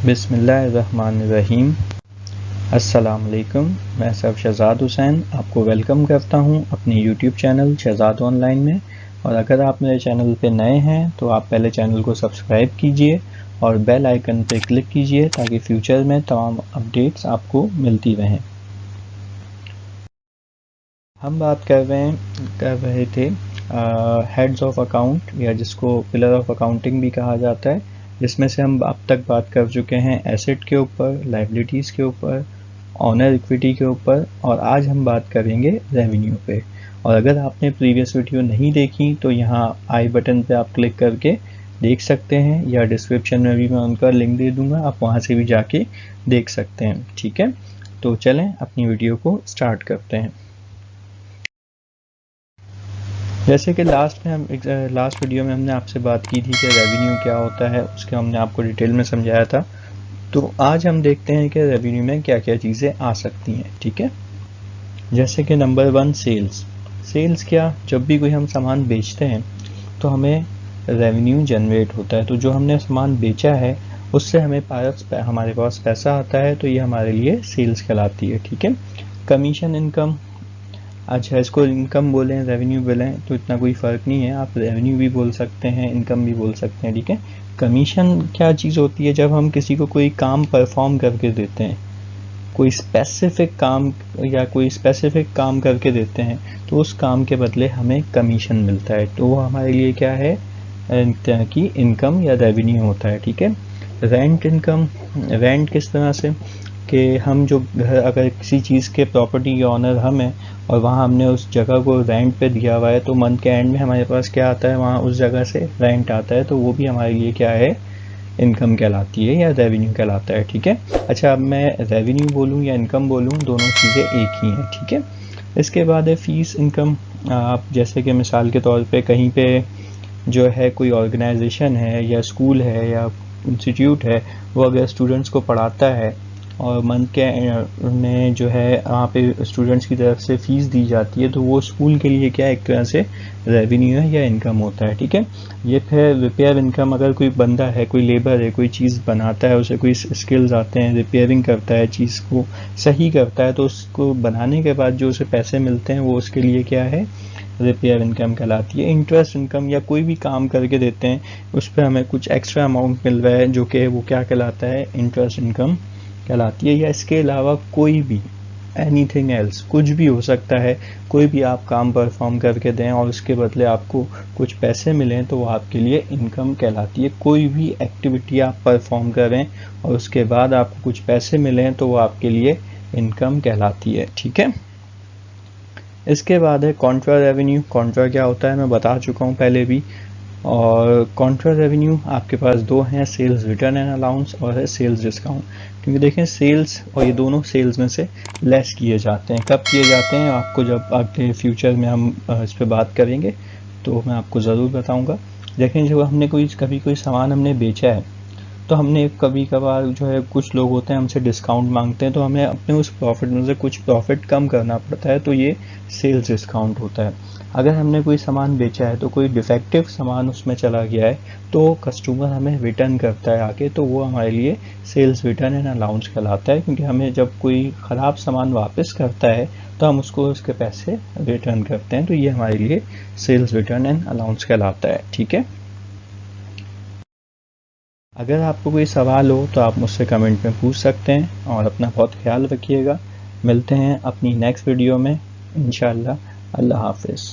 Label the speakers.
Speaker 1: बिस्मिल्लाहिर्रहमानिर्रहीम। अस्सलाम वालेकुम। मैं सब शहजाद हुसैन आपको वेलकम करता हूं अपने यूट्यूब चैनल शहजाद ऑनलाइन में। और अगर आप मेरे चैनल पे नए हैं तो आप पहले चैनल को सब्सक्राइब कीजिए और बेल आइकन पे क्लिक कीजिए ताकि फ्यूचर में तमाम अपडेट्स आपको मिलती रहें। हम बात कर रहे थे हेड्स ऑफ अकाउंट या जिसको पिलर ऑफ अकाउंटिंग भी कहा जाता है, जिसमें से हम अब तक बात कर चुके हैं एसेट के ऊपर, लायबिलिटीज़ के ऊपर, ऑनर इक्विटी के ऊपर, और आज हम बात करेंगे रेवेन्यू पे। और अगर आपने प्रीवियस वीडियो नहीं देखी तो यहाँ आई बटन पे आप क्लिक करके देख सकते हैं, या डिस्क्रिप्शन में भी मैं उनका लिंक दे दूंगा, आप वहाँ से भी जाके देख सकते हैं। ठीक है, तो चलें अपनी वीडियो को स्टार्ट करते हैं। जैसे कि लास्ट वीडियो में हमने आपसे बात की थी कि रेवेन्यू क्या होता है, उसके हमने आपको डिटेल में समझाया था। तो आज हम देखते हैं कि रेवेन्यू में क्या क्या चीज़ें आ सकती हैं। ठीक है, जैसे कि नंबर 1 सेल्स क्या, जब भी कोई हम सामान बेचते हैं तो हमें रेवेन्यू जनरेट होता है। तो जो हमने सामान बेचा है उससे हमारे पास पैसा आता है, तो ये हमारे लिए सेल्स कहलाती है। ठीक है, कमीशन इनकम, अच्छा इसको इनकम बोलें रेवेन्यू बोलें तो इतना कोई फ़र्क नहीं है, आप रेवेन्यू भी बोल सकते हैं, इनकम भी बोल सकते हैं। ठीक है, कमीशन क्या चीज़ होती है, जब हम किसी को कोई काम परफॉर्म करके देते हैं, कोई स्पेसिफिक काम करके देते हैं, तो उस काम के बदले हमें कमीशन मिलता है, तो वो हमारे लिए क्या है, तरह की इनकम या रेवेन्यू होता है। ठीक है, रेंट इनकम, रेंट किस तरह से कि हम जो घर, अगर किसी चीज़ के प्रॉपर्टी के ऑनर हम हैं और वहाँ हमने उस जगह को रेंट पे दिया हुआ है, तो मंथ के एंड में हमारे पास क्या आता है, वहाँ उस जगह से रेंट आता है, तो वो भी हमारे लिए क्या है, इनकम कहलाती है या रेवेन्यू कहलाता है। ठीक है, अच्छा अब मैं रेवेन्यू बोलूँ या इनकम बोलूँ, दोनों चीज़ें एक ही हैं। ठीक है, इसके बाद है फीस इनकम। आप जैसे कि मिसाल के तौर पे कहीं पे जो है कोई ऑर्गेनाइजेशन है या स्कूल है या इंस्टीट्यूट है, वो अगर स्टूडेंट्स को पढ़ाता है और मंथ के में जो है वहाँ पे स्टूडेंट्स की तरफ से फ़ीस दी जाती है, तो वो स्कूल के लिए क्या एक तरह से रेवेन्यू है या इनकम होता है। ठीक है, ये फिर रिपेयर इनकम, अगर कोई बंदा है, कोई लेबर है, कोई चीज़ बनाता है, उसे कोई स्किल्स आते हैं, रिपेयरिंग करता है, चीज़ को सही करता है, तो उसको बनाने के बाद जो उसे पैसे मिलते हैं वो उसके लिए क्या है, रिपेयर इनकम कहलाती है। इंटरेस्ट इनकम, या कोई भी काम करके देते हैं उस पर हमें कुछ एक्स्ट्रा अमाउंट मिल रहा है, जो कि वो क्या कहलाता है, इंटरेस्ट इनकम कहलाती है। या इसके अलावा कोई भी एनीथिंग एल्स, कुछ भी हो सकता है, कोई भी आप काम परफॉर्म करके दें और उसके बदले आपको कुछ पैसे मिलें, तो वो आपके लिए इनकम कहलाती है। कोई भी एक्टिविटी आप परफॉर्म करें और उसके बाद आपको कुछ पैसे मिलें, तो वो आपके लिए इनकम कहलाती है। ठीक है, इसके बाद है कॉन्ट्रा रेवेन्यू। कॉन्ट्रा क्या होता है मैं बता चुका हूँ पहले भी। और कॉन्ट्रा रेवेन्यू आपके पास दो हैं, सेल्स रिटर्न एंड अलाउंस और है सेल्स डिस्काउंट। क्योंकि देखें सेल्स और ये दोनों सेल्स में से लेस किए जाते हैं। कब किए जाते हैं आपको, जब आगे फ्यूचर में हम इस पर बात करेंगे तो मैं आपको ज़रूर बताऊंगा। देखें जब हमने कभी कोई सामान हमने बेचा है, तो हमने कभी कभार जो है कुछ लोग होते हैं हमसे डिस्काउंट मांगते हैं, तो हमें अपने उस प्रॉफिट में से कुछ प्रॉफिट कम करना पड़ता है, तो ये सेल्स डिस्काउंट होता है। अगर हमने कोई सामान बेचा है तो कोई डिफेक्टिव सामान उसमें चला गया है, तो कस्टमर हमें रिटर्न करता है आके, तो वो हमारे लिए सेल्स रिटर्न एंड अलाउंस कहलाता है। क्योंकि हमें जब कोई ख़राब सामान वापस करता है तो हम उसको उसके पैसे रिटर्न करते हैं, तो ये हमारे लिए सेल्स रिटर्न एंड अलाउंस कहलाता है। ठीक है, अगर आपको कोई सवाल हो तो आप मुझसे कमेंट में पूछ सकते हैं, और अपना बहुत ख्याल रखिएगा। मिलते हैं अपनी नेक्स्ट वीडियो में इंशाअल्लाह। अल्लाह हाफिज़।